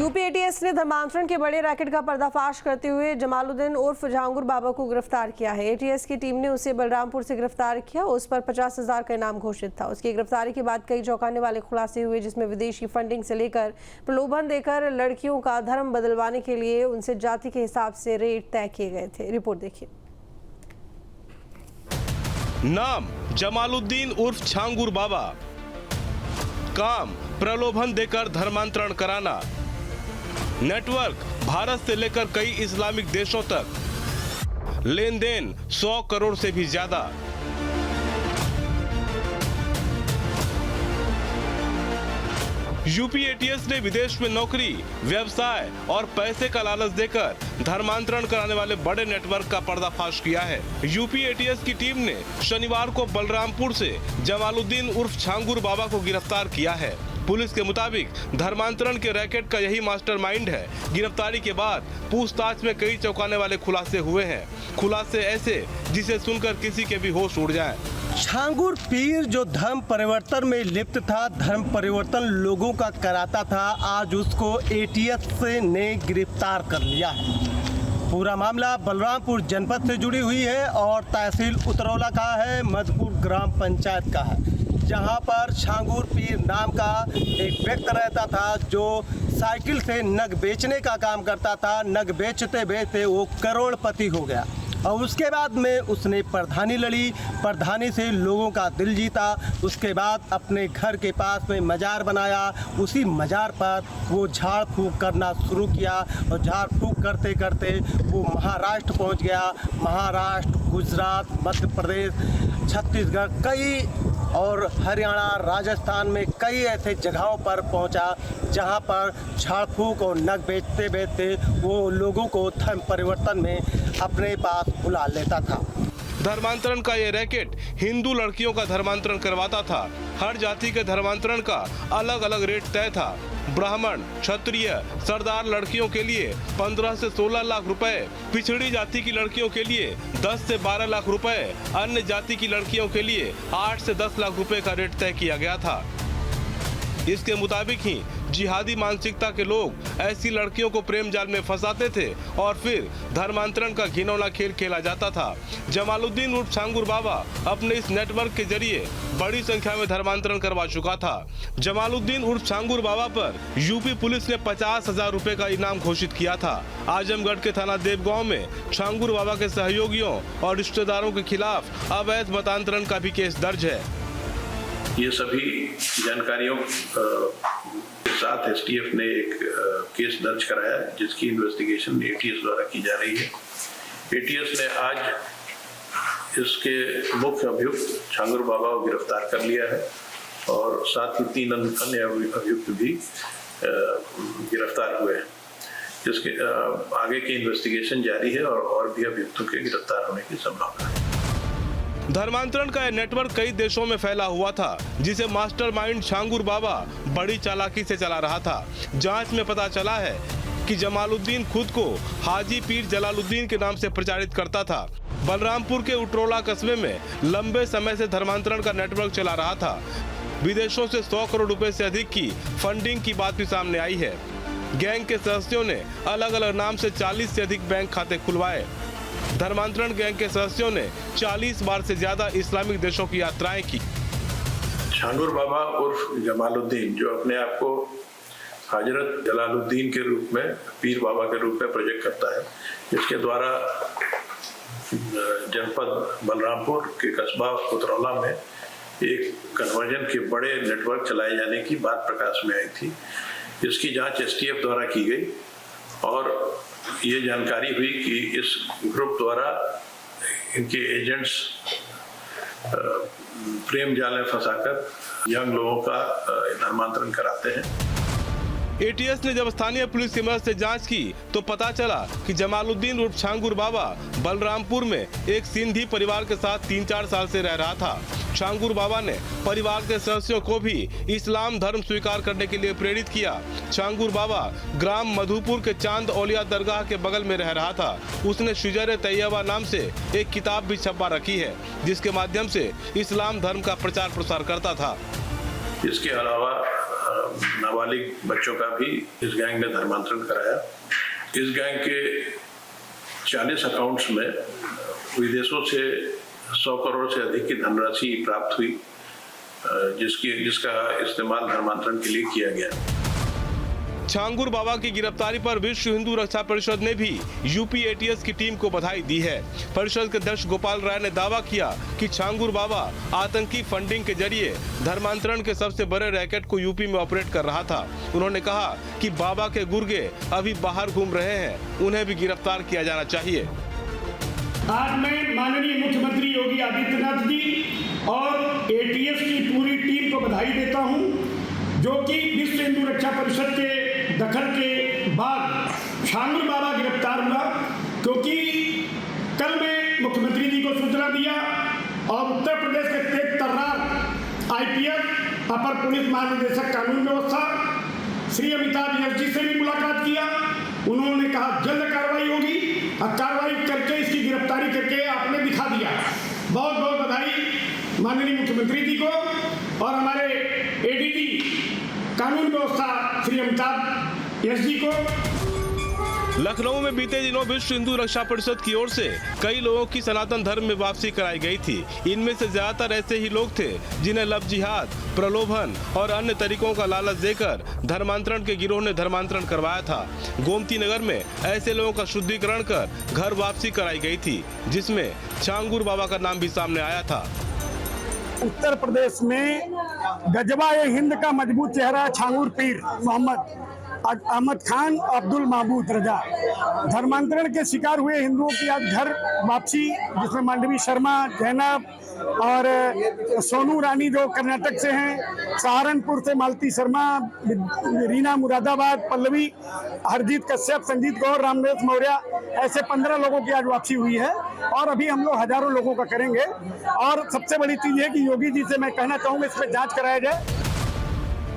UP ATS ने धर्मांतरण के बड़े रैकेट का पर्दाफाश करते हुए जमालुद्दीन उर्फ झांगुर बाबा को गिरफ्तार किया है। एटीएस की टीम ने उसे बलरामपुर से गिरफ्तार किया। उस पर 50,000 का इनाम घोषित था। उसकी गिरफ्तारी के बाद कई चौंकाने वाले खुलासे हुए, जिसमें विदेशी फंडिंग से लेकर प्रलोभन देकर लड़कियों का धर्म बदलवाने के लिए उनसे जाति के हिसाब से रेट तय किए गए थे। रिपोर्ट देखिए। नाम जमालुद्दीन उर्फ झांगुर बाबा, काम प्रलोभन देकर धर्मांतरण कराना, नेटवर्क भारत से लेकर कई इस्लामिक देशों तक, लेन देन 100 करोड़ से भी ज्यादा। यूपी एटीएस ने विदेश में नौकरी, व्यवसाय और पैसे का लालच देकर धर्मांतरण कराने वाले बड़े नेटवर्क का पर्दाफाश किया है। यूपी एटीएस की टीम ने शनिवार को बलरामपुर से जमालुद्दीन उर्फ झांगुर बाबा को गिरफ्तार किया है। पुलिस के मुताबिक धर्मांतरण के रैकेट का यही मास्टरमाइंड है। गिरफ्तारी के बाद पूछताछ में कई चौंकाने वाले खुलासे हुए हैं। खुलासे ऐसे जिसे सुनकर किसी के भी होश उड़ जाए। झांगुर पीर जो धर्म परिवर्तन में लिप्त था, धर्म परिवर्तन लोगों का कराता था, आज उसको एटीएस ने गिरफ्तार कर लिया है। पूरा मामला बलरामपुर जनपद से जुड़ी हुई है और तहसील उतरौला का है, मधुपुर ग्राम पंचायत का है, जहां पर झांगुर पीर नाम का एक व्यक्ति रहता था जो साइकिल से नग बेचने का काम करता था। नग बेचते बेचते वो करोड़पति हो गया और उसके बाद में उसने प्रधानी लड़ी, प्रधानी से लोगों का दिल जीता। उसके बाद अपने घर के पास में मजार बनाया। उसी मजार पर वो झाड़ फूंक करना शुरू किया और झाड़ फूंक करते करते वो महाराष्ट्र पहुंच गया। महाराष्ट्र, गुजरात, मध्य प्रदेश, छत्तीसगढ़, कई और हरियाणा, राजस्थान में कई ऐसे जगहों पर पहुंचा जहां पर झाड़ फूंक और नग बेचते बेचते वो लोगों को धर्म परिवर्तन में अपने पास बुला लेता था। धर्मांतरण का ये रैकेट हिंदू लड़कियों का धर्मांतरण करवाता था। हर जाति के धर्मांतरण का अलग अलग रेट तय था। ब्राह्मण, क्षत्रिय, सरदार लड़कियों के लिए 15 से 16 लाख रुपए, पिछड़ी जाति की लड़कियों के लिए 10 से 12 लाख रुपए, अन्य जाति की लड़कियों के लिए 8 से 10 लाख रुपए का रेट तय किया गया था। इसके मुताबिक ही जिहादी मानसिकता के लोग ऐसी लड़कियों को प्रेम जाल में फंसाते थे और फिर धर्मांतरण का घिनौना खेल खेला जाता था। जमालुद्दीन उर्फ झांगुर बाबा अपने इस नेटवर्क के जरिए बड़ी संख्या में धर्मांतरण करवा चुका था। जमालुद्दीन उर्फ झांगुर बाबा पर यूपी पुलिस ने 50,000 रुपए का इनाम घोषित किया था। आजमगढ़ के थाना देवगांव में झांगुर बाबा के सहयोगियों और रिश्तेदारों के खिलाफ अवैध मतांतरण का भी केस दर्ज है। ये सभी जानकारियों के साथ एसटीएफ ने एक केस दर्ज कराया है, जिसकी इन्वेस्टिगेशन एटीएस द्वारा की जा रही है। एटीएस ने आज इसके मुख्य अभियुक्त झांगुर बाबा को गिरफ्तार कर लिया है और साथ ही 3 अन्य अभियुक्त भी गिरफ्तार हुए हैं। जिसके आगे की इन्वेस्टिगेशन जारी है और भी अभियुक्तों के गिरफ्तार होने की संभावना है। धर्मांतरण का यह नेटवर्क कई देशों में फैला हुआ था, जिसे मास्टरमाइंड झांगुर बाबा बड़ी चालाकी से चला रहा था। जांच में पता चला है कि जमालुद्दीन खुद को हाजी पीर जलालुद्दीन के नाम से प्रचारित करता था। बलरामपुर के उतरौला कस्बे में लंबे समय से धर्मांतरण का नेटवर्क चला रहा था। विदेशों से 100 करोड़ रुपए से अधिक की फंडिंग की बात भी सामने आई है। गैंग के सदस्यों ने अलग अलग नाम से 40 से अधिक बैंक खाते खुलवाए। धर्मांतरण गैंग के सदस्यों ने 40 बार से ज्यादा इस्लामिक देशों की यात्राएं की। झांगुर बाबा उर्फ जमालुद्दीन, जो अपने आप को हजरत जलालुद्दीन के रूप में, पीर बाबा के रूप में प्रोजेक्ट करता है, इसके द्वारा जनपद बलरामपुर के कस्बा उतरौला में एक कन्वर्जन के बड़े नेटवर्क चलाए जाने की बात प्रकाश में आई थी। इसकी जांच एसटीएफ द्वारा की गई और ये जानकारी हुई कि इस ग्रुप द्वारा इनके एजेंट्स प्रेम जाल में फंसाकर यंग लोगों का धर्मांतरण कराते हैं। एटीएस ने जब स्थानीय पुलिस की मदद से जांच की तो पता चला कि जमालुद्दीन उर्फ झांगुर बाबा बलरामपुर में एक सिंधी परिवार के साथ 3-4 साल से रह रहा था। झांगुर बाबा ने परिवार के सदस्यों को भी इस्लाम धर्म स्वीकार करने के लिए प्रेरित किया। झांगुर बाबा ग्राम मधुपुर के चांद औलिया दरगाह के बगल में रह रहा था। उसने शुजर तैयबा नाम से एक किताब भी छपवा रखी है, जिसके माध्यम से इस्लाम धर्म का प्रचार प्रसार करता था। इसके अलावा नाबालिग बच्चों का भी इस गैंग ने धर्मांतरण कराया। इस गैंग के 40 अकाउंट्स में विदेशों से 100 करोड़ से अधिक की धनराशि प्राप्त हुई, जिसका इस्तेमाल धर्मांतरण के लिए किया गया। छांगुर बाबा की गिरफ्तारी पर विश्व हिंदू रक्षा परिषद ने भी यूपी एटीएस की टीम को बधाई दी है। परिषद के अध्यक्ष गोपाल राय ने दावा किया कि छांगुर बाबा आतंकी फंडिंग के जरिए धर्मांतरण के सबसे बड़े रैकेट को यूपी में ऑपरेट कर रहा था। उन्होंने कहा कि बाबा के गुर्गे अभी बाहर घूम रहे हैं, उन्हें भी गिरफ्तार किया जाना चाहिए। आज मैं माननीय मुख्यमंत्री योगी आदित्यनाथ जी और एटीएस की पूरी टीम को बधाई देता हूं, जो कि विश्व हिंदू रक्षा परिषद के दखल के बाद छांगुर बाबा गिरफ्तार हुआ। क्योंकि कल मैं मुख्यमंत्री जी को सूचना दिया और उत्तर प्रदेश के तेज तर्रार आईपीएस अपर पुलिस महानिदेशक कानून व्यवस्था श्री अमिताभ एस जी से भी मुलाकात किया। उन्होंने कहा जल्द कार्रवाई होगी और कार्रवाई करके इसकी गिरफ्तारी करके आपने दिखा दिया। बहुत बहुत बधाई माननीय मुख्यमंत्री जी को और हमारे एडीजी कानून व्यवस्था श्री अमिताभ एस जी को। लखनऊ में बीते दिनों विश्व हिंदू रक्षा परिषद की ओर से कई लोगों की सनातन धर्म में वापसी कराई गई थी। इनमें से ज्यादातर ऐसे ही लोग थे जिन्हें लव जिहाद, प्रलोभन और अन्य तरीकों का लालच देकर धर्मांतरण के गिरोह ने धर्मांतरण करवाया था। गोमती नगर में ऐसे लोगों का शुद्धिकरण कर घर वापसी कराई गई थी, जिसमें छांगुर बाबा का नाम भी सामने आया था। उत्तर प्रदेश में गजवा-ए-हिंद का मजबूत चेहरा छांगुर पीर मोहम्मद अहमद खान अब्दुल महमूद रजा धर्मांतरण के शिकार हुए हिंदुओं की आज घर वापसी, जिसमें मांडवी शर्मा, जैनब और सोनू रानी जो कर्नाटक से हैं, सहारनपुर से मालती शर्मा, रीना मुरादाबाद, पल्लवी, हरजीत कश्यप, संजीत गौर, रामदेव मौर्य, ऐसे 15 लोगों की आज वापसी हुई है और अभी हम लोग हजारों लोगों का करेंगे। और सबसे बड़ी चीज है कि योगी जी से मैं कहना चाहूँगा इस पर जाँच कराया जाए।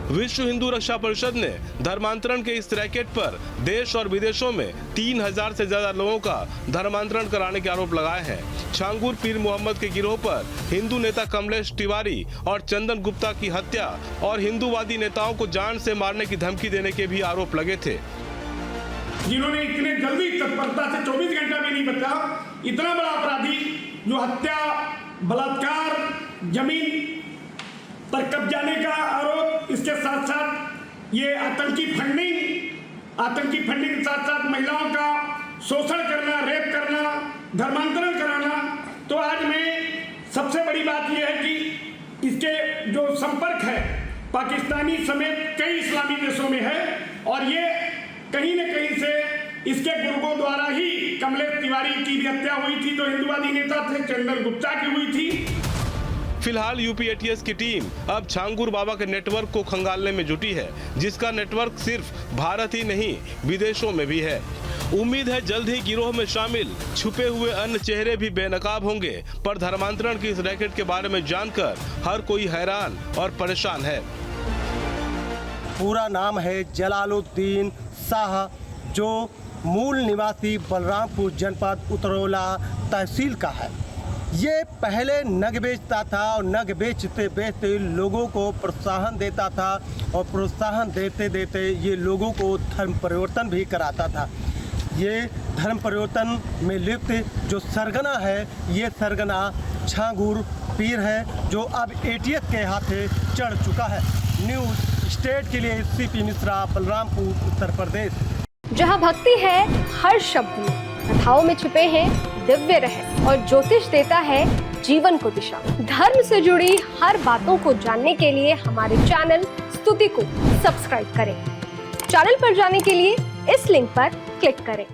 विश्व हिंदू रक्षा परिषद ने धर्मांतरण के इस रैकेट पर देश और विदेशों में 3000 से ज्यादा लोगों का धर्मांतरण कराने के आरोप लगाए हैं। छांगुर पीर मोहम्मद के गिरोह पर हिंदू नेता कमलेश तिवारी और चंदन गुप्ता की हत्या और हिंदूवादी नेताओं को जान से मारने की धमकी देने के भी आरोप लगे थे। जिन्होंने इतने जल्दी तत्परता से 24 घंटा भी नहीं बचा, इतना बड़ा अपराधी जो हत्या, बलात्कार, जमीन पर कब्जाने का आरोप, इसके साथ साथ ये आतंकी फंडिंग के साथ साथ महिलाओं का शोषण करना, रेप करना, धर्मांतरण कराना। तो आज में सबसे बड़ी बात यह है कि इसके जो संपर्क है पाकिस्तानी समेत कई इस्लामी देशों में है और ये कहीं न कहीं से इसके गुर्गों द्वारा ही कमलेश तिवारी की भी हत्या हुई थी, जो हिंदूवादी नेता थे, चंदन गुप्ता की हुई थी। फिलहाल यूपी एटीएस की टीम अब छांगुर बाबा के नेटवर्क को खंगालने में जुटी है, जिसका नेटवर्क सिर्फ भारत ही नहीं विदेशों में भी है। उम्मीद है जल्द ही गिरोह में शामिल छुपे हुए अन्य चेहरे भी बेनकाब होंगे, पर धर्मांतरण की इस रैकेट के बारे में जानकर हर कोई हैरान और परेशान है। पूरा नाम है जलालुद्दीन शाह, जो मूल निवासी बलरामपुर जनपद उतरौला तहसील का है। ये पहले नग बेचता था और नग बेचते बेचते लोगों को प्रोत्साहन देता था और प्रोत्साहन देते देते ये लोगों को धर्म परिवर्तन भी कराता था। ये धर्म परिवर्तन में लिप्त जो सरगना है, ये सरगना छांगुर पीर है, जो अब एटीएस के हाथे चढ़ चुका है। न्यूज़ स्टेट के लिए सीपी मिश्रा, बलरामपुर, उत्तर प्रदेश। जहां भक्ति है हर शब्द में, कथाओं में छुपे हैं दिव्य रहस्य और ज्योतिष देता है जीवन को दिशा। धर्म से जुड़ी हर बातों को जानने के लिए हमारे चैनल स्तुति को सब्सक्राइब करें। चैनल पर जाने के लिए इस लिंक पर क्लिक करें।